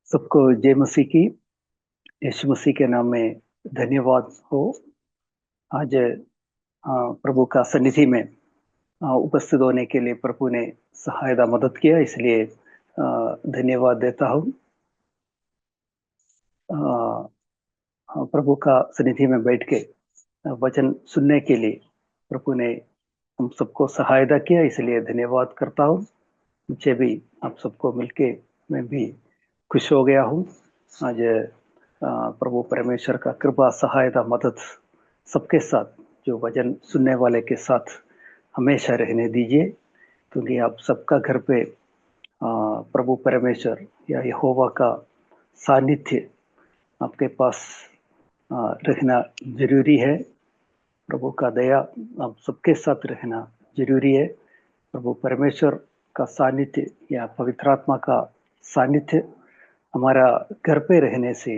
सबको जय मसीह की। यीशु मसीह के नाम में धन्यवाद हो। आज प्रभु का सन्निधि में उपस्थित होने के लिए प्रभु ने सहायता मदद किया, इसलिए धन्यवाद देता हूँ। प्रभु का सन्निधि में बैठ के वचन सुनने के लिए प्रभु ने हम सबको सहायता किया, इसलिए धन्यवाद करता हूँ। मुझे भी आप सबको मिलके मैं भी खुश हो गया हूँ। आज प्रभु परमेश्वर का कृपा सहायता मदद सबके साथ, जो वचन सुनने वाले के साथ हमेशा रहने दीजिए, क्योंकि आप सबका घर पे प्रभु परमेश्वर या यहोवा का सानिध्य आपके पास रहना जरूरी है। प्रभु का दया आप सबके साथ रहना जरूरी है। प्रभु परमेश्वर का सानिध्य या पवित्र आत्मा का सानिध्य हमारा घर पे रहने से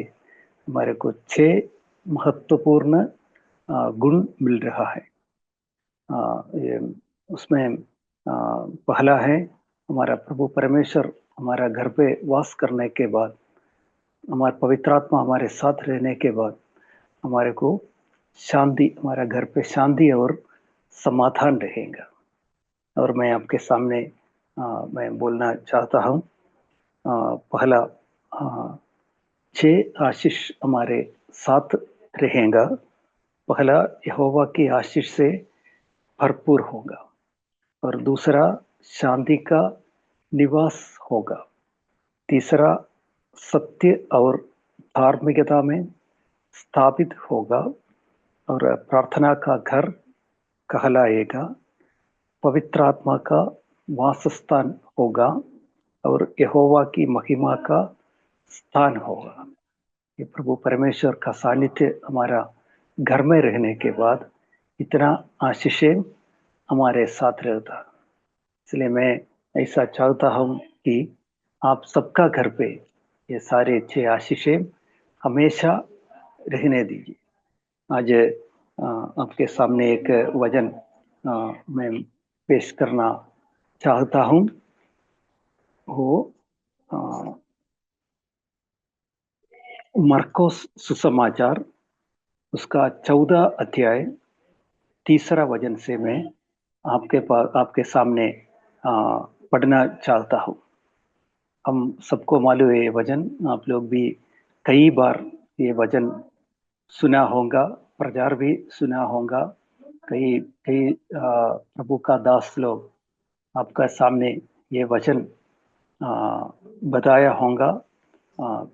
हमारे को 6 महत्वपूर्ण गुण मिल रहा है। उसमें पहला है, हमारा प्रभु परमेश्वर हमारा घर पे वास करने के बाद, हमारा पवित्र आत्मा हमारे साथ रहने के बाद हमारे को शांति, हमारा घर पे शांति और समाधान रहेगा। और मैं आपके सामने मैं बोलना चाहता हूँ। पहला, 6 आशीष हमारे साथ रहेगा। पहला, यहोवा की आशीष से भरपूर होगा। और दूसरा, शांति का निवास होगा। तीसरा, सत्य और धार्मिकता में स्थापित होगा और प्रार्थना का घर कहलाएगा। पवित्र आत्मा का वासस्थान होगा और यहोवा की महिमा का स्थान होगा। ये प्रभु परमेश्वर का सानिध्य हमारा घर में रहने के बाद इतना आशीषें हमारे साथ रहता। इसलिए मैं ऐसा चाहता हूँ कि आप सबका घर पे ये सारे 6 आशीषें हमेशा रहने दीजिए। आज आपके सामने एक वचन मैं पेश करना चाहता हूँ। वो मरकोस सुसमाचार उसका 14 अध्याय 3 वचन से मैं आपके सामने पढ़ना चाहता हूँ। हम सबको मालूम है ये वचन, आप लोग भी कई बार ये वचन सुना होगा, प्रचार भी सुना होगा। कई कई प्रभु का दास लोग आपका सामने ये वचन बताया होगा।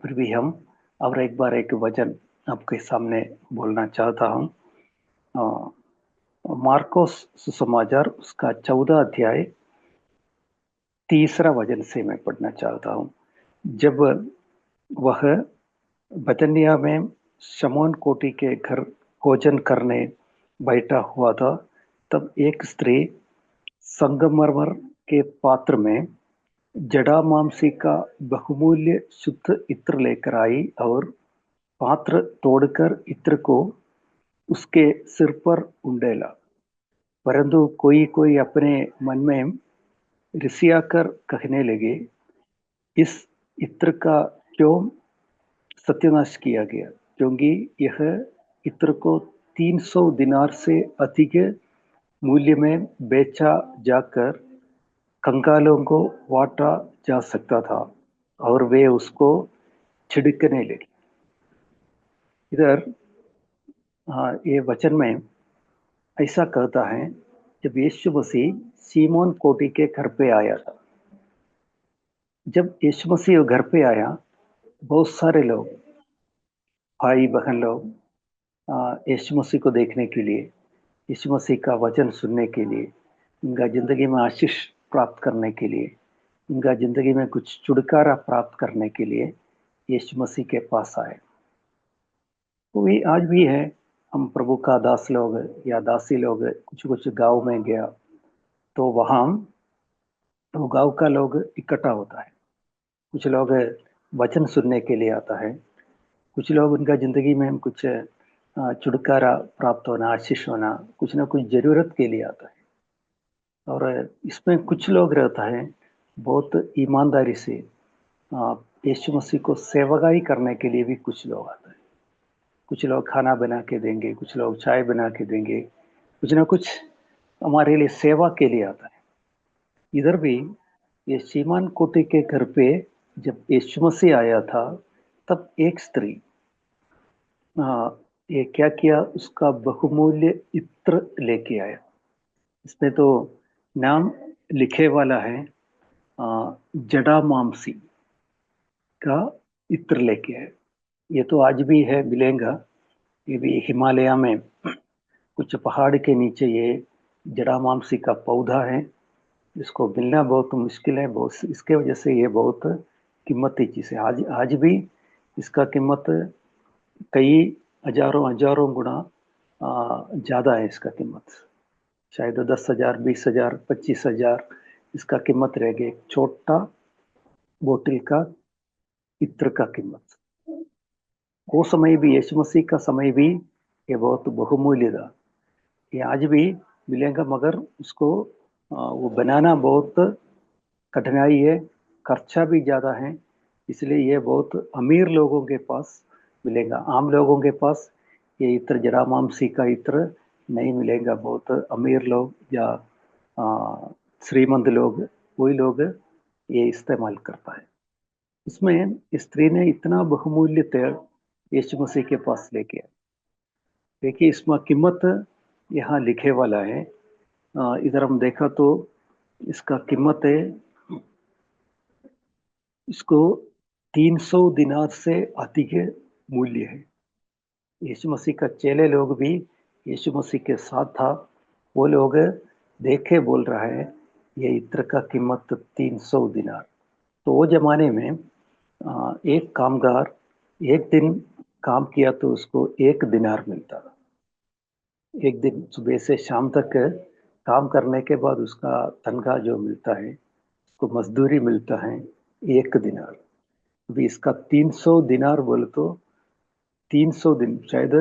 फिर भी हम और एक बार एक वचन आपके सामने बोलना चाहता हूँ। मार्कोस सुसमाचार उसका 14 अध्याय 3 वचन से मैं पढ़ना चाहता हूँ। जब वह बतनिया में शमौन कोटी के घर भोजन करने बैठा हुआ था, तब एक स्त्री संगमरमर के पात्र में जटामांसी का बहुमूल्य शुद्ध इत्र लेकर आई और पात्र तोड़कर इत्र को उसके सिर पर उंडेला। परंतु कोई कोई अपने मन में रिसियाकर कहने लगे, इस इत्र का क्यों सत्यानाश किया गया, क्योंकि यह इत्र को 300 दिनार से अधिक मूल्य में बेचा जाकर कंगालों को बांटा जा सकता था। और वे उसको छिड़कने लगे। इधर ये वचन में ऐसा कहता है, जब यीशु मसीह सीमोन कोटी के घर पे आया था। जब यीशु मसीह घर पे आया, बहुत सारे लोग, भाई बहन लोग यीशु मसीह को देखने के लिए, यीशु मसीह का वचन सुनने के लिए, उनका जिंदगी में आशीष प्राप्त करने के लिए, उनका जिंदगी में कुछ छुटकारा प्राप्त करने के लिए यीशु मसीह के पास आए। वो भी आज भी है। हम प्रभु का दास लोग या दासी लोग कुछ कुछ गांव में गया तो वहाँ तो गांव का लोग इकट्ठा होता है। कुछ लोग वचन सुनने के लिए आता है, कुछ लोग उनका जिंदगी में कुछ छुटकारा प्राप्त होना, आशीष होना, कुछ ना कुछ जरूरत के लिए आता है। और इसमें कुछ लोग रहता है बहुत ईमानदारी से यीशु मसीह को सेवकाई करने के लिए भी कुछ लोग आते हैं। कुछ लोग खाना बना के देंगे, कुछ लोग चाय बना के देंगे, कुछ ना कुछ हमारे लिए सेवा के लिए आता है। इधर भी ये सीमान कोटी के घर पे जब यीशु मसीह आया था, तब एक स्त्री ये क्या किया, उसका बहुमूल्य इत्र लेके आया। इसमें तो नाम लिखे वाला है, जड़ा मामसी का इत्र लेके आया। ये तो आज भी है, मिलेगा। ये भी हिमालय में कुछ पहाड़ के नीचे ये जड़ा मामसी का पौधा है। इसको मिलना बहुत मुश्किल है, बहुत इसके वजह से ये बहुत कीमती चीज है। आज आज भी इसका कीमत कई हजारों हजारों गुना ज्यादा है। इसका कीमत शायद 10,000, 20,000, 25,000 इसका कीमत रहेगी। एक छोटा बोतल का इत्र का कीमत। वो समय भी, यीशु मसीह का समय भी ये बहुत बहुमूल्य था। ये आज भी मिलेगा, मगर उसको वो बनाना बहुत कठिनाई है, खर्चा भी ज़्यादा है। इसलिए ये बहुत अमीर लोगों के पास मिलेगा। आम लोगों के पास ये इत्र, जरामामसी का इत्र नहीं मिलेगा। बहुत अमीर लोग या श्रीमंत लोग, वही लोग ये इस्तेमाल करता है। इसमें स्त्री ने इतना बहुमूल्य तेल यीशु मसीह के पास लेके आए। देखिए इसमें कीमत यहाँ लिखे वाला है। इधर हम देखा तो इसका कीमत है, इसको 300 दिनार से अधिक मूल्य है। यीशु मसीह का चेले लोग भी यीशु मसीह के साथ था। वो लोग देखे बोल रहा है ये इत्र का कीमत 300 दिनार। तो वो जमाने में एक कामगार एक दिन काम किया तो उसको 1 दिनार मिलता था। एक दिन सुबह से शाम तक काम करने के बाद उसका तनख्वाह जो मिलता है, उसको मजदूरी मिलता है 1 दिनार। अभी इसका 300 दिनार बोले तो 300 दिन, शायद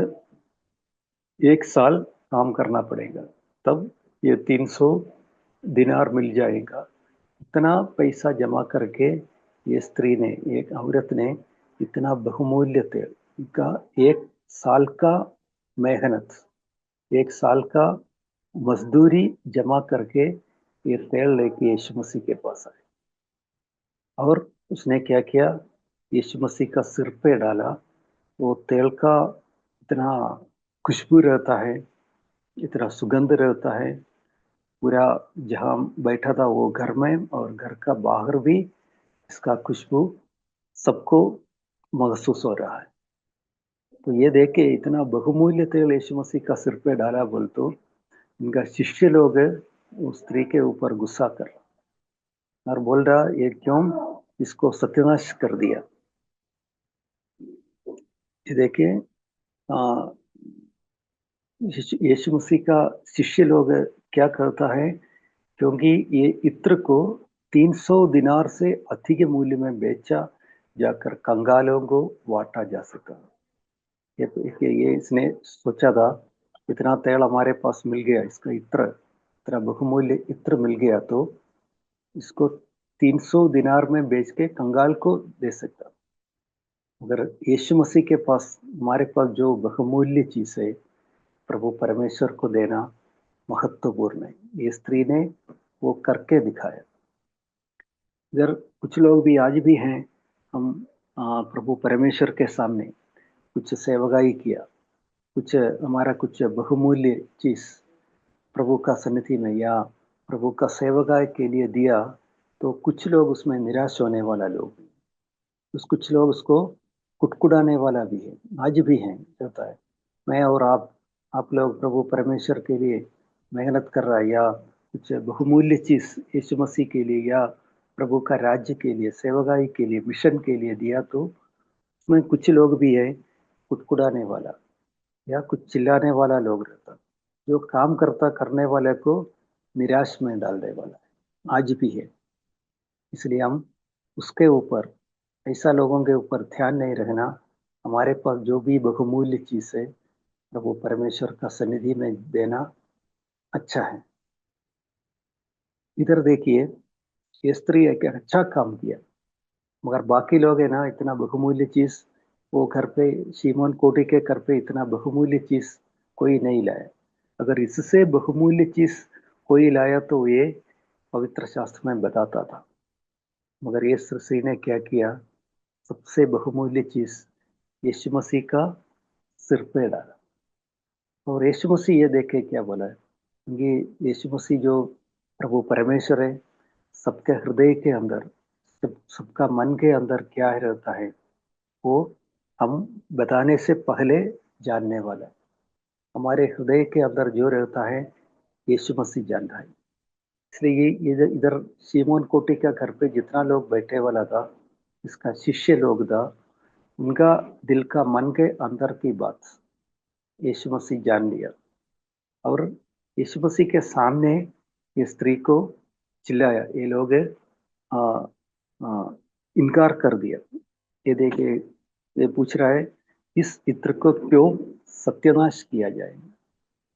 1 साल काम करना पड़ेगा, तब ये 300 दिनार मिल जाएगा। इतना पैसा जमा करके ये स्त्री ने, एक औरत ने इतना बहुमूल्य तेल का 1 साल का मेहनत, 1 साल का मजदूरी जमा करके ये तेल लेके यीशु मसीह के पास आए। और उसने क्या किया, यीशु मसीह का सिर पे डाला। वो तेल का इतना खुशबू रहता है, इतना सुगंध रहता है। पूरा जहाँ बैठा था वो घर में और घर का बाहर भी इसका खुशबू सबको महसूस हो रहा है। तो ये देख के इतना बहुमूल्य तेल यीशु मसीह का सिर पे डाला बोल तो इनका शिष्य लोग उस स्त्री के ऊपर गुस्सा कर और बोल रहा, ये क्यों इसको सत्यानाश कर दिया। ये देखिए, यीशु मसीह का शिष्य लोग क्या करता है, क्योंकि ये इत्र को 300 दिनार से अधिक मूल्य में बेचा जाकर कंगालों को बांटा जा सका। ये इसने सोचा था, इतना तेल हमारे पास मिल गया, इसका इत्र, इतना बहुमूल्य इत्र मिल गया तो इसको 300 दिनार में बेच के कंगाल को दे सकता। अगर यीशु मसीह के पास, हमारे पास जो बहुमूल्य चीज है, प्रभु परमेश्वर को देना महत्वपूर्ण है। ये स्त्री ने वो करके दिखाया। इधर कुछ लोग भी आज भी हैं, हम प्रभु परमेश्वर के सामने कुछ सेवकाई किया, कुछ हमारा कुछ बहुमूल्य चीज प्रभु का सन्निधि में या प्रभु का सेवकाई के लिए दिया, तो कुछ लोग उसमें निराश होने वाला लोग, कुछ लोग उसको कुटकुटाने वाला भी है, आज भी है, होता है। मैं और आप लोग प्रभु परमेश्वर के लिए मेहनत कर रहा है या कुछ बहुमूल्य चीज यीशु मसीह के लिए या प्रभु का राज्य के लिए, सेवकाई के लिए, मिशन के लिए दिया, तो उसमें कुछ लोग भी है कुटकुटाने वाला या कुछ चिल्लाने वाला लोग रहता, जो काम करता करने वाले को निराश में डालने वाला है, आज भी है। इसलिए हम उसके ऊपर, ऐसा लोगों के ऊपर ध्यान नहीं रखना। हमारे पास जो भी बहुमूल्य चीज है, प्रभु परमेश्वर का सन्निधि में देना अच्छा है। इधर देखिए, ये स्त्री एक अच्छा काम किया। मगर बाकी लोग है ना, इतना बहुमूल्य चीज वो घर पे, शिमोन कोटी के घर पे इतना बहुमूल्य चीज कोई नहीं लाया। अगर इससे बहुमूल्य चीज कोई लाया तो ये पवित्र शास्त्र में बताता था। मगर यीशु मसीह ने क्या किया? सबसे बहुमूल्य चीज यीशु मसीह का सिर पे डाला। और यीशु मसीह ये देख के क्या बोला है कि यीशु मसीह जो प्रभु परमेश्वर है, सबके हृदय के अंदर, सबका मन के अंदर क्या रहता है वो हम बताने से पहले जानने वाला है। हमारे हृदय के अंदर जो रहता है यीशु मसीह जानता है। इसलिए ये इधर इधर सीमोन कोटी का घर पे जितना लोग बैठे वाला था, इसका शिष्य लोग था, उनका दिल का मन के अंदर की बात यीशु मसीह जान लिया। और यीशु मसीह के सामने ये स्त्री को चिल्लाया, ये लोग आ, आ, इनकार कर दिया। ये देखिए, ये पूछ रहा है इस इत्र को क्यों सत्यानाश किया जाए।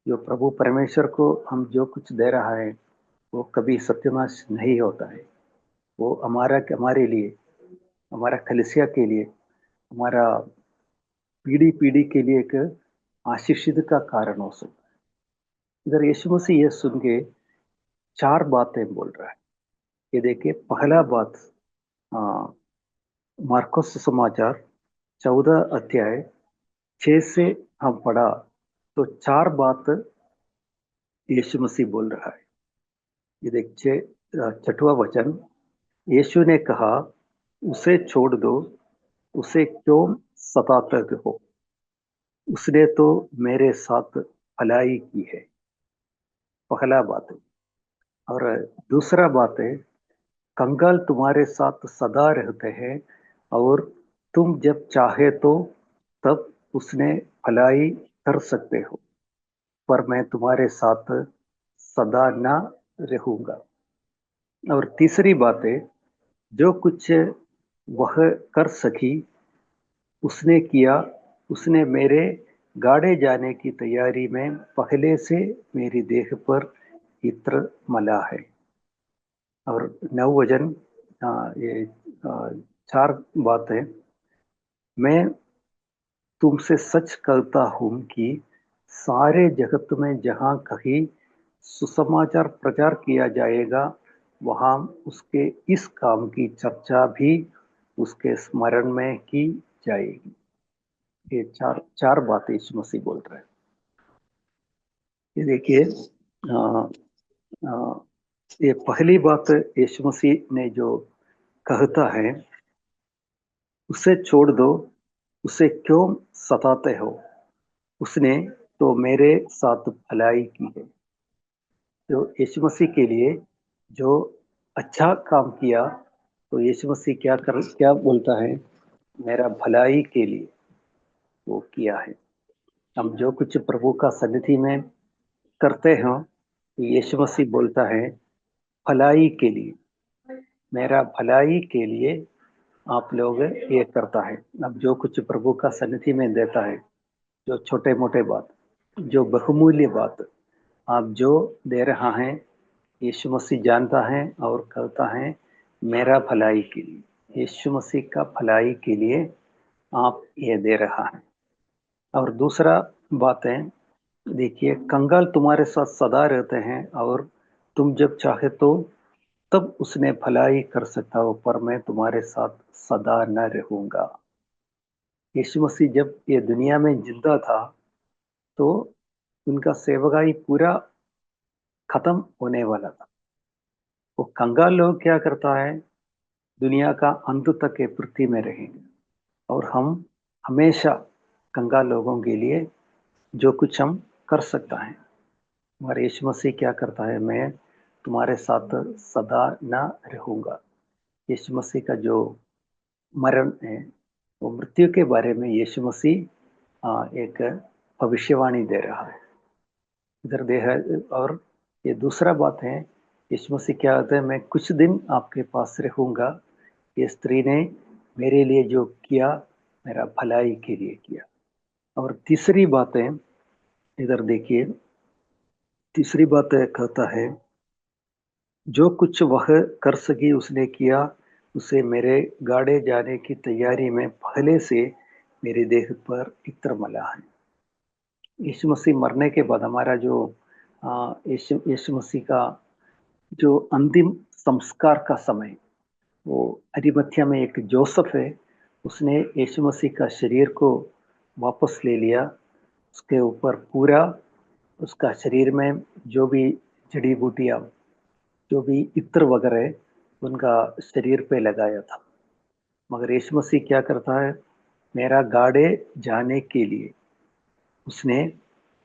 जो प्रभु परमेश्वर को हम जो कुछ दे रहा है वो कभी सत्यानाश नहीं होता है। वो हमारे लिए, हमारा कलीसिया के लिए, हमारा पीढ़ी पीढ़ी के लिए एक आशीषित का कारण हो सकता है। इधर यीशु मसीह ये सुन के चार बातें बोल रहा है। ये देखिए, पहला बात, आ, मार्कोस समाचार 14 अध्याय 6 से हम पढ़ा तो चार बात यीशु मसीह बोल रहा है। ये देखिए, छठवां वचन, यीशु ने कहा, उसे छोड़ दो, उसे क्यों सताते हो, उसने तो मेरे साथ भलाई की है। पहला बात है। और दूसरा बात है, कंगाल तुम्हारे साथ सदा रहते हैं और तुम जब चाहे तो तब उसने भलाई कर सकते हो, पर मैं तुम्हारे साथ सदा न रहूंगा। और तीसरी बात है, जो कुछ वह कर सकी उसने किया, उसने मेरे गाड़े जाने की तैयारी में पहले से मेरी देह पर इत्र मला है। और नववचन, ये आ, चार बातें, मैं तुमसे सच कहता हूं कि सारे जगत में जहां कहीं सुसमाचार प्रचार किया जाएगा, वहां उसके इस काम की चर्चा भी उसके स्मरण में की जाएगी। ये चार चार बातें यीशु मसीह बोल रहे हैं। ये देखिए, आ, आ, ये पहली बात यीशु मसीह ने जो कहता है, उसे छोड़ दो, उसे क्यों सताते हो, उसने तो मेरे साथ भलाई की है। तो यीशु मसीह के लिए जो अच्छा काम किया, तो यीशु मसीह क्या बोलता है, मेरा भलाई के लिए वो किया है। हम जो कुछ प्रभु का सन्निधि में करते हैं, यीशु मसीह बोलता है भलाई के लिए, मेरा भलाई के लिए आप लोग ये करता है। अब जो कुछ प्रभु का सन्निधि में देता है, जो छोटे मोटे बात, जो बहुमूल्य बात आप जो दे रहा है, यीशु मसीह जानता है और कहता है मेरा भलाई के लिए, यीशु मसीह का भलाई के लिए आप ये दे रहा है। और दूसरा बात है, देखिए, कंगाल तुम्हारे साथ सदा रहते हैं और तुम जब चाहे तो तब उसने भलाई कर सकता हो, पर मैं तुम्हारे साथ सदा न रहूंगा। यीशु मसीह जब ये दुनिया में जिंदा था तो उनका सेवकाई पूरा खत्म होने वाला था। वो कंगाल लोग क्या करता है, दुनिया का अंत तक ये पृथ्वी में रहेंगे, और हम हमेशा कंगाल लोगों के लिए जो कुछ हम कर सकता है। मगर यीशु मसीह क्या करता है, मैं तुम्हारे साथ सदा न रहूंगा। यीशु मसीह का जो मरण है, वो मृत्यु के बारे में यीशु मसीह एक भविष्यवाणी दे रहा है। इधर दे है। और ये दूसरा बात है, यीशु मसीह क्या होता है, मैं कुछ दिन आपके पास रहूंगा। ये स्त्री ने मेरे लिए जो किया, मेरा भलाई के लिए किया। और तीसरी बात है, इधर देखिए, तीसरी बात कहता है, जो कुछ वह कर सकी उसने किया, उसे मेरे गाड़े जाने की तैयारी में पहले से मेरे देह पर इत्र मला है। यीशु मसीह मरने के बाद हमारा जो यीशु यीशु मसीह का जो अंतिम संस्कार का समय, वो अरिमथिया में एक जोसेफ है, उसने यीशु मसीह का शरीर को वापस ले लिया। उसके ऊपर पूरा उसका शरीर में जो भी जड़ी बूटियां, जो भी इत्र वगैरह उनका शरीर पे लगाया था। मगर यीशु मसीह क्या करता है, मेरा गाड़े जाने के लिए उसने,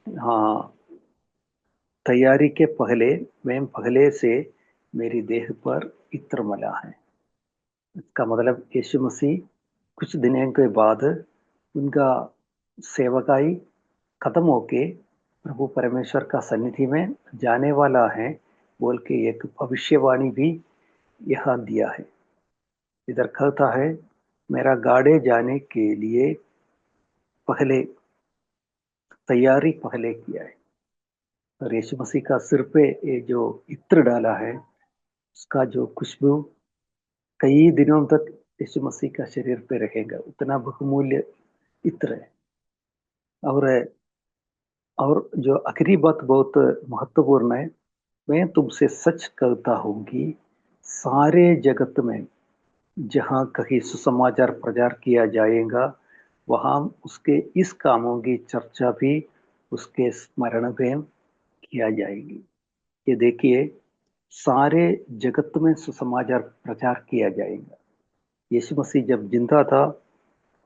हाँ, तैयारी के पहले, मैं पहले से मेरी देह पर इत्र मला है। इसका मतलब यीशु मसीह कुछ दिनों के बाद उनका सेवकाई खत्म होके प्रभु परमेश्वर का सन्निधि में जाने वाला है बोल के एक भविष्यवाणी भी यहाँ दिया है। इधर कहता है, मेरा गाड़े जाने के लिए पहले तैयारी पहले किया है। और यीशु मसीह का सिर पे ये जो इत्र डाला है, उसका जो खुशबू कई दिनों तक यीशु मसीह का शरीर पे रहेगा, उतना बहुमूल्य इत्र है। और जो आखिरी बात बहुत महत्वपूर्ण है, मैं तुमसे सच कहता हूँ कि सारे जगत में जहाँ कहीं सुसमाचार प्रचार किया जाएगा, वहाँ उसके इस कामों की चर्चा भी उसके स्मरण में किया जाएगी। ये देखिए, सारे जगत में सुसमाचार प्रचार किया जाएगा। यीशु मसीह जब जिंदा था,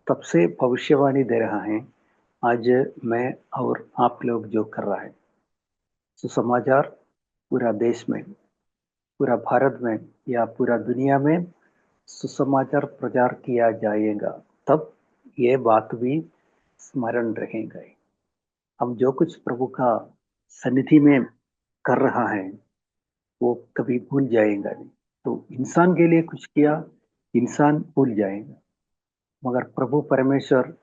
तब से भविष्यवाणी दे रहा है। आज मैं और आप लोग जो कर रहा है, सुसमाचार पूरा देश में, पूरा भारत में या पूरा दुनिया में सुसमाचार प्रचार किया जाएगा, तब ये बात भी स्मरण रहेगा। हम जो कुछ प्रभु का सन्निधि में कर रहा है, वो कभी भूल जाएगा नहीं। तो इंसान के लिए कुछ किया, इंसान भूल जाएगा, मगर प्रभु परमेश्वर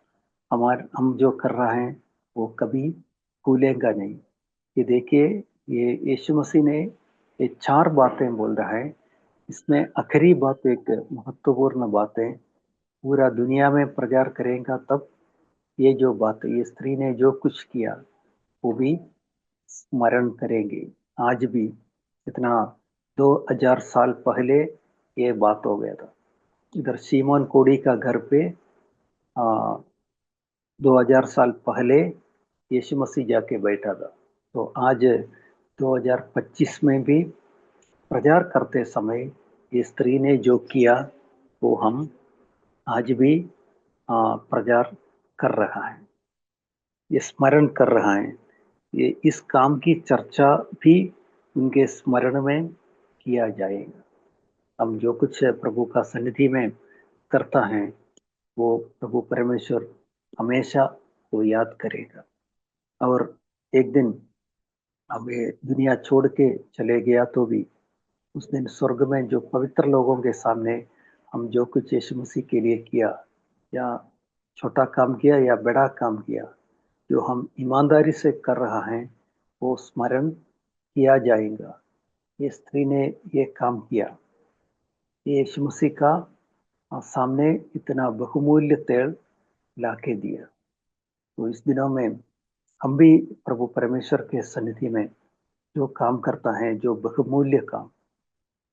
हम जो कर रहा है वो कभी भूलेगा नहीं। ये देखिए, ये यीशु मसीह ने ये 4 बातें बोल रहा है। इसमें आखिरी बात एक महत्वपूर्ण बात है, पूरा दुनिया में प्रचार करेगा तब ये जो बात है, ये स्त्री ने जो कुछ किया वो भी स्मरण करेंगे। आज भी इतना 2000 साल पहले ये बात हो गया था। इधर सीमोन कोड़ी का घर पे आ, 2000 साल पहले यीशु मसीह जाके बैठा था। तो आज 2025 में भी प्रचार करते समय ये स्त्री ने जो किया वो हम आज भी प्रचार कर रहा है, ये स्मरण कर रहा है। ये इस काम की चर्चा भी उनके स्मरण में किया जाएगा। हम जो कुछ प्रभु का सन्निधि में करता है, वो प्रभु परमेश्वर हमेशा वो याद करेगा। और एक दिन हमें दुनिया छोड़ के चले गया तो भी उस दिन स्वर्ग में जो पवित्र लोगों के सामने हम जो कुछ यीशु मसीह के लिए किया, या छोटा काम किया या बड़ा काम किया, जो हम ईमानदारी से कर रहा है, वो स्मरण किया जाएगा। ये स्त्री ने ये काम किया, ये यीशु मसीह का सामने इतना बहुमूल्य तेल लाके दिया। तो इस दिनों में हम भी प्रभु परमेश्वर के सन्निधि में जो काम करता है, जो बहुमूल्य काम,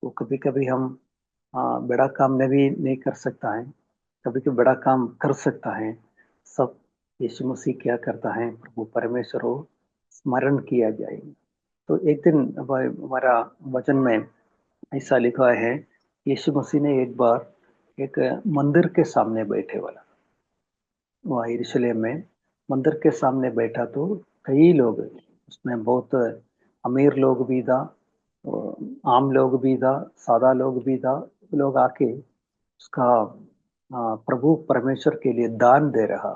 वो कभी कभी हम बड़ा काम नहीं कर सकता है, कभी कभी बड़ा काम कर सकता है। सब यीशु मसीह क्या करता है, प्रभु परमेश्वर को स्मरण किया जाएगा। तो एक दिन हमारा वचन में ऐसा लिखा है, यीशु मसीह ने एक बार एक मंदिर के सामने बैठे वाला, वहाँ यरूशलेम में मंदिर के सामने बैठा, तो कई लोग, उसमें बहुत अमीर लोग भी था, आम लोग भी था, सादा लोग भी था। लोग आके उसका प्रभु परमेश्वर के लिए दान दे रहा।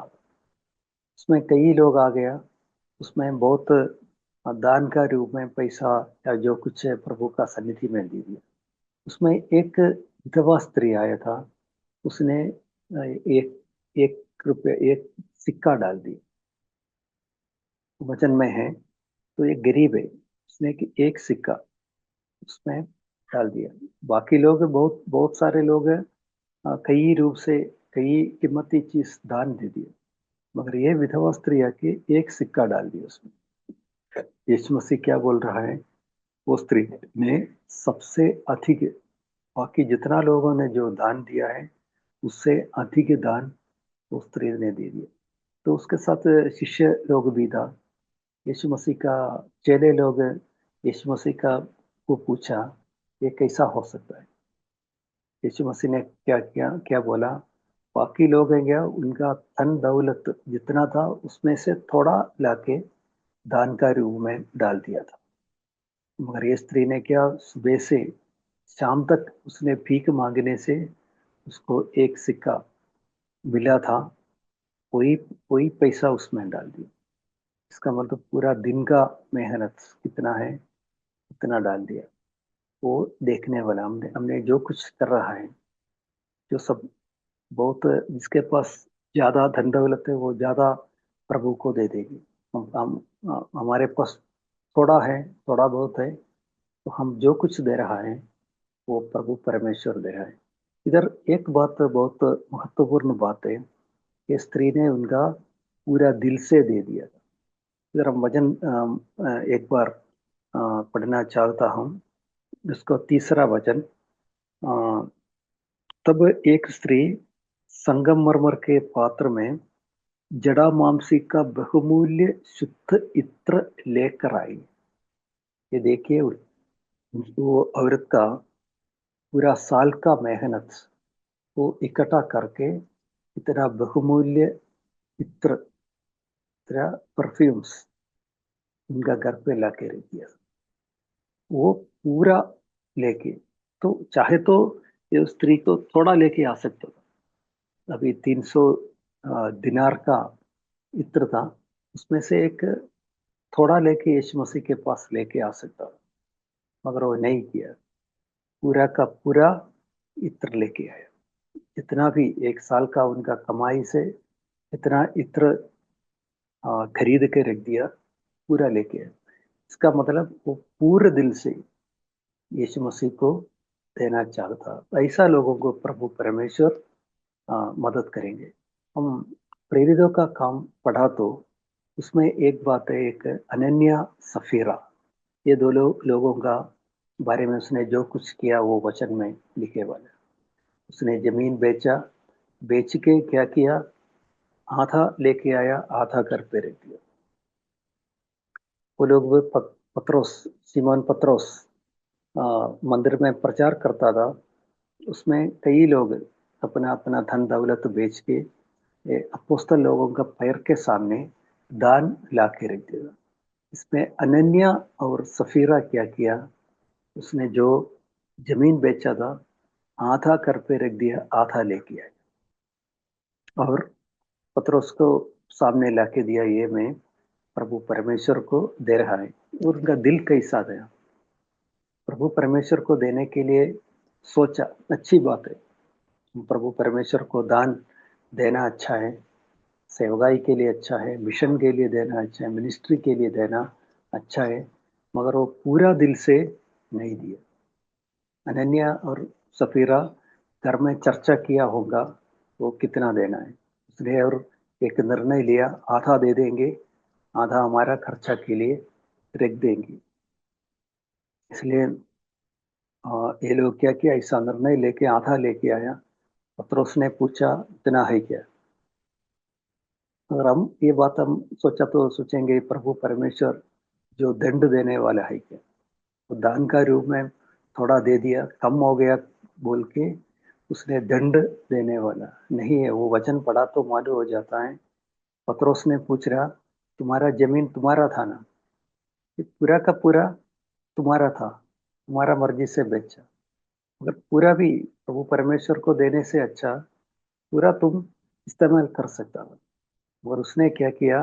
उसमें कई लोग आ गया, उसमें बहुत दान का रूप में पैसा या जो कुछ है प्रभु का सन्निधि में दे दिया। उसमें एक विधवा स्त्री आया था, उसने एक 1 रुपया, एक सिक्का डाल दी। वचन में है, तो एक गरीब है, उसने कि एक सिक्का, उसमें डाल दिया। बाकी लोग बहुत बहुत सारे लोग कई रूप से कई कीमती चीज दान दे दिए, मगर ये विधवा स्त्री आके एक सिक्का डाल दिया उसमें। यीशु मसीह क्या बोल रहा है, वो स्त्री ने सबसे अधिक, बाकी जितना लोगों ने जो दान दिया है उससे अधिक दान उस स्त्री ने दे दिया। तो उसके साथ शिष्य लोग भी था, यीशु मसीह का चेले लोग, यीशु मसीह का को पूछा ये कैसा हो सकता है। यीशु मसीह ने क्या किया, क्या बोला, बाकी लोग हैं क्या, उनका धन दौलत जितना था उसमें से थोड़ा लाके दान का रूप में डाल दिया था। मगर ये स्त्री ने क्या, सुबह से शाम तक उसने भीख मांगने से उसको एक सिक्का मिला था, वही वही पैसा उसमें डाल दिया। इसका मतलब पूरा दिन का मेहनत कितना है उतना डाल दिया। वो देखने वाला, हमने हमने जो कुछ कर रहा है, जो सब बहुत, जिसके पास ज्यादा धन दौलत है वो ज्यादा प्रभु को दे देगी। हमारे पास थोड़ा है, थोड़ा बहुत है, तो हम जो कुछ दे रहा है वो प्रभु परमेश्वर दे रहा है। इधर एक बात बहुत महत्वपूर्ण बात है कि स्त्री ने उनका पूरा दिल से दे दिया। इधर हम वचन एक बार पढ़ना चाहता हूँ, इसको तीसरा वचन। अ, तब एक स्त्री संगमरमर के पात्र में जड़ा मांसी का बहुमूल्य शुद्ध इत्र लेकर आई। ये देखिए, वो औरत का पूरा साल का मेहनत वो इकट्ठा करके इतना बहुमूल्य इत्र, इतना परफ्यूम्स उनका घर पे ला के रख दिया। वो पूरा लेके, तो चाहे तो ये स्त्री को थोड़ा लेके आ सकता था। अभी 300 दिनार का इत्र था, उसमें से एक थोड़ा लेके यीशु मसीह के पास लेके आ सकता था, मगर वो नहीं किया। पूरा का पूरा इत्र लेके आया। जितना भी एक साल का उनका कमाई से इतना इत्र खरीद के रख दिया, पूरा लेके आया। इसका मतलब वो पूरे दिल से यीशु मसीह को देना चाहता। ऐसा लोगों को प्रभु परमेश्वर मदद करेंगे। हम प्रेरितों का काम पढ़ा तो उसमें एक बात है, एक अनन्या सफीरा, ये दो लोगों का बारे में उसने जो कुछ किया वो वचन में लिखे वाला। उसने जमीन बेचा, बेच के क्या किया, आधा लेके आया, आधा घर पे रख दिया। वो लोग पत्रोस, सिमोन पत्रोस मंदिर में प्रचार करता था, उसमें कई लोग अपना अपना धन दौलत बेच के अपोस्तल लोगों का पैर के सामने दान ला के रख दिया। इसमें अनन्या और सफीरा क्या किया, उसने जो जमीन बेचा था आधा कर पे रख दिया, आधा लेके आया और पतरस को सामने लाके दिया, ये मैं प्रभु परमेश्वर को दे रहा है। और उनका दिल कैसा था, प्रभु परमेश्वर को देने के लिए सोचा, अच्छी बात है, प्रभु परमेश्वर को दान देना अच्छा है, सेवकाई के लिए अच्छा है, मिशन के लिए देना अच्छा है, मिनिस्ट्री के लिए देना अच्छा है, मगर वो पूरा दिल से नहीं दिया। अनन्या और सफीरा घर में चर्चा किया होगा वो कितना देना है, इसलिए और एक निर्णय लिया, आधा दे देंगे, आधा हमारा खर्चा के लिए रख देंगे। इसलिए ये लोग क्या किया, ऐसा निर्णय लेके आधा लेके आया। पतरस ने पूछा इतना है क्या। अगर हम ये बात हम सोचा तो सोचेंगे प्रभु परमेश्वर जो दंड देने वाला है क्या, तो दान का रूप में थोड़ा दे दिया, कम हो गया बोल के उसने दंड देने वाला नहीं है। वो वचन पढ़ा तो मालूम हो जाता है। पतरस ने पूछ रहा, तुम्हारा जमीन तुम्हारा था ना, ये पूरा का पूरा तुम्हारा था, तुम्हारा मर्जी से बेचा, अगर पूरा भी प्रभु परमेश्वर को देने से अच्छा पूरा तुम इस्तेमाल कर सकता था। और उसने क्या किया,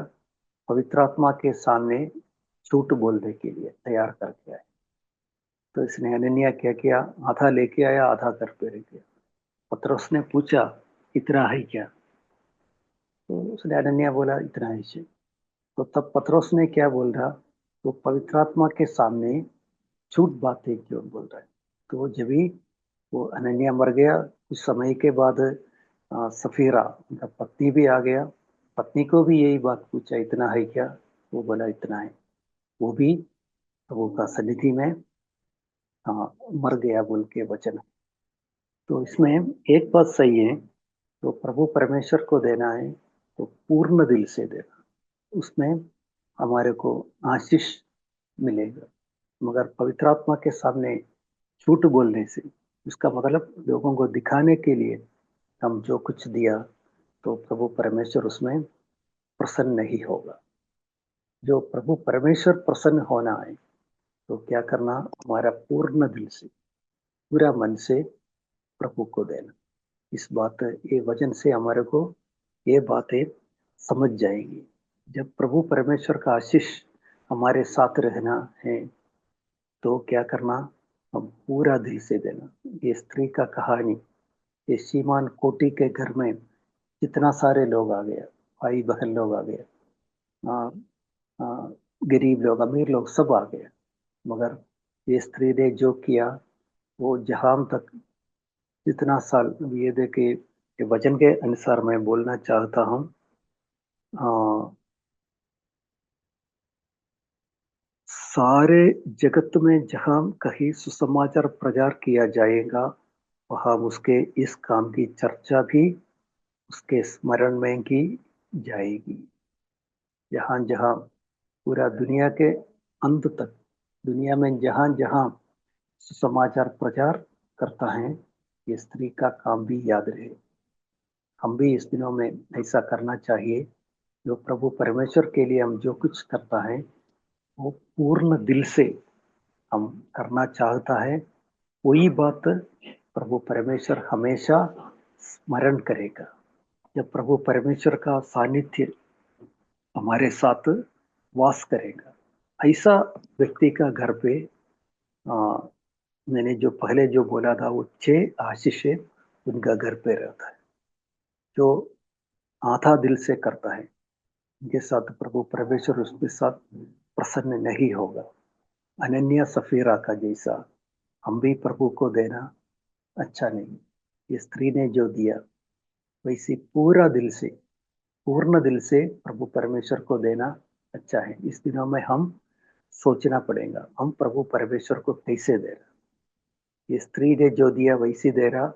पवित्र आत्मा के सामने झूठ बोलने के लिए तैयार करके आया। तो इसने अनन्या क्या किया, आधा लेके आया, आधा घर पे रख दिया। पतरस ने पूछा इतना है क्या, तो उसने अनन्या बोला इतना है जी। तो तब पतरस ने क्या बोल रहा, तो पवित्र आत्मा के सामने झूठ बातें क्यों बोल रहा है। तो जब भी वो अनन्या मर गया, कुछ समय के बाद सफीरा उनका पत्नी भी आ गया। पत्नी को भी यही बात पूछा, इतना है क्या? वो बोला इतना है। वो भी प्रभु का सन्निधि में मर गया बोल के वचन। तो इसमें एक बात सही है, तो प्रभु परमेश्वर को देना है तो पूर्ण दिल से देना, उसमें हमारे को आशीष मिलेगा। मगर पवित्र आत्मा के सामने झूठ बोलने से, उसका मतलब लोगों को दिखाने के लिए हम जो कुछ दिया, तो प्रभु परमेश्वर उसमें प्रसन्न नहीं होगा। जो प्रभु परमेश्वर प्रसन्न होना है, तो क्या करना, हमारा पूर्ण दिल से, पूरा मन से प्रभु को देना। इस बात, ये वचन से हमारे को ये बातें समझ जाएंगी। जब प्रभु परमेश्वर का आशीष हमारे साथ रहना है, तो क्या करना, हम पूरा दिल से देना। ये स्त्री का कहानी, ये श्रीमान कोटि के घर में कितना सारे लोग आ गया, भाई बहन लोग आ गए, आ, आ, गरीब लोग अमीर लोग सब आ गए। मगर ये स्त्री ने जो किया, वो जहां तक जितना साल, ये देखे, ये वचन के अनुसार मैं बोलना चाहता हूँ। सारे जगत में जहां कहीं सुसमाचार प्रचार किया जाएगा, वहां उसके इस काम की चर्चा भी उसके स्मरण में की जाएगी। जहां जहां पूरा दुनिया के अंत तक, दुनिया में जहां जहां सुसमाचार प्रचार करता है, ये स्त्री का काम भी याद रहे। हम भी इस दिनों में ऐसा करना चाहिए। जो प्रभु परमेश्वर के लिए हम जो कुछ करता है, वो पूर्ण दिल से हम करना चाहता है। वही बात प्रभु परमेश्वर हमेशा स्मरण करेगा। जब प्रभु परमेश्वर का सानिध्य हमारे साथ वास करेगा, ऐसा व्यक्ति का घर पे, आ, मैंने जो पहले जो बोला था, वो 6 आशीषें उनका घर पे रहता है। जो आधा दिल से करता है, उनके साथ प्रभु परमेश्वर उसके साथ प्रसन्न नहीं होगा। अनन्या सफीरा का जैसा हम भी प्रभु को देना अच्छा नहीं। ये स्त्री ने जो दिया, वैसे पूरा दिल से, पूर्ण दिल से प्रभु परमेश्वर को देना अच्छा है। इस दिनों में हम सोचना पड़ेगा, हम प्रभु परमेश्वर को कैसे दे रहा। ये स्त्री ने जो दिया वैसे दे रहा,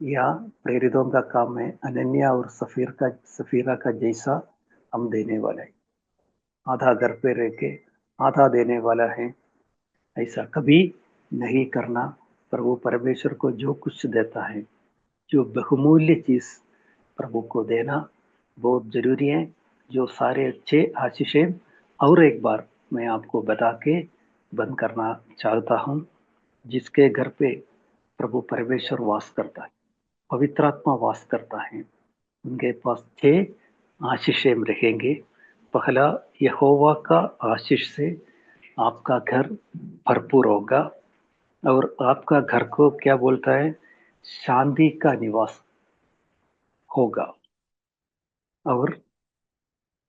या प्रेरितों का काम है अनन्या और सफीरा का जैसा हम देने वाला है। आधा घर पे रह के आधा देने वाला है, ऐसा कभी नहीं करना। प्रभु परमेश्वर को जो कुछ देता है, जो बहुमूल्य चीज प्रभु को देना बहुत जरूरी है। जो सारे अच्छे आशीषें, और एक बार मैं आपको बता के बंद करना चाहता हूँ। जिसके घर पे प्रभु परमेश्वर वास करता है, पवित्र आत्मा वास करता है, उनके पास 6 आशीषें रहेंगे। पहला, यहोवा का आशीष से आपका घर भरपूर होगा, और आपका घर को क्या बोलता है, शांति का निवास होगा। और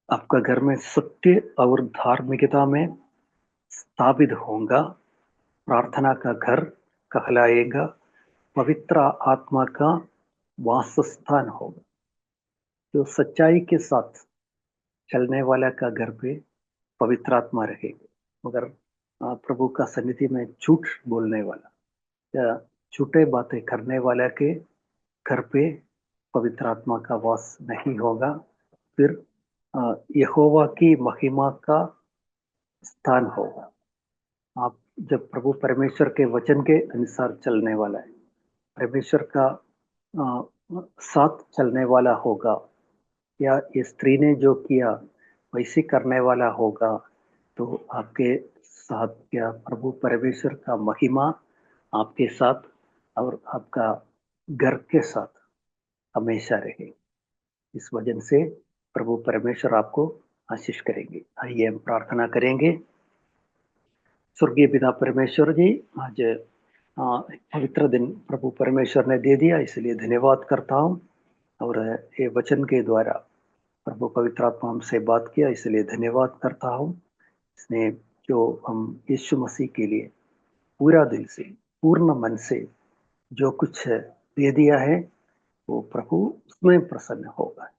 आपका घर में सत्य और धार्मिकता में स्थापित होगा। प्रार्थना का घर कहलाएगा। पवित्र आत्मा का वासस्थान होगा। जो सच्चाई के साथ चलने वाला का घर पे पवित्र आत्मा रहेगी। मगर प्रभु का सन्निधि में झूठ बोलने वाला या झूठे बातें करने वाला के घर पे पवित्र आत्मा का वास नहीं होगा। फिर यहोवा की महिमा का स्थान होगा। आप जब प्रभु परमेश्वर के वचन के अनुसार चलने वाला है, परमेश्वर का अ, साथ चलने वाला होगा, या इस स्त्री ने जो किया वैसे करने वाला होगा, तो आपके साथ क्या प्रभु परमेश्वर का महिमा आपके साथ और आपका घर के साथ हमेशा रहे। इस वजह से प्रभु परमेश्वर आपको आशीष करेंगे। आइए हम प्रार्थना करेंगे। स्वर्गीय पिता परमेश्वर जी, आज पवित्र दिन प्रभु परमेश्वर ने दे दिया, इसलिए धन्यवाद करता हूँ। और ये वचन के द्वारा प्रभु पवित्र आत्मा हमसे बात किया, इसलिए धन्यवाद करता हूँ। इसने जो हम यीशु मसीह के लिए पूरा दिल से, पूर्ण मन से जो कुछ दे दिया है वो प्रभु उसमें प्रसन्न होगा।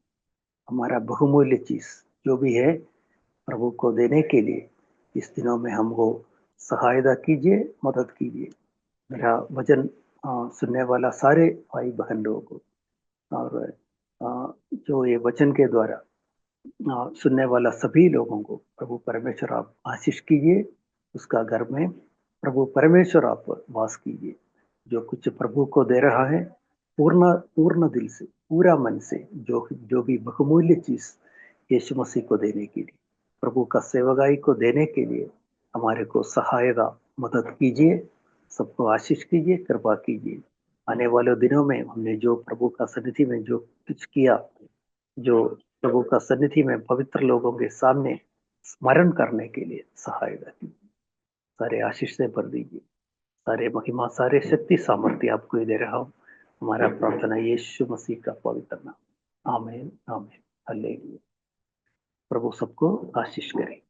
हमारा बहुमूल्य चीज जो भी है प्रभु को देने के लिए इस दिनों में हमको सहायता कीजिए, मदद कीजिए। मेरा वचन सुनने वाला सारे भाई बहन लोगों को और जो ये वचन के द्वारा सुनने वाला सभी लोगों को प्रभु परमेश्वर आप आशीष कीजिए। उसका घर में प्रभु परमेश्वर आप वास कीजिए। जो कुछ प्रभु को दे रहा है पूर्ण पूर्ण दिल से, पूरा मन से, जो जो भी बहुमूल्य चीज यीशु मसीह को देने के लिए, प्रभु का सेवकाई को देने के लिए हमारे को सहायता मदद कीजिए। सबको आशीष कीजिए, कृपा कीजिए। आने वाले दिनों में हमने जो प्रभु का सन्निधि में जो कुछ किया, जो प्रभु का सन्निधि में पवित्र लोगों के सामने स्मरण करने के लिए सहायता कीजिए। सारे आशीष से भर दीजिए। सारे महिमा, सारे शक्ति, सामर्थ्य आपको ही दे रहा हूँ। हमारा प्रार्थना यीशु मसीह का पवित्र नाम। आमीन, आमीन, हालेलुया। प्रभु सबको आशीष करे।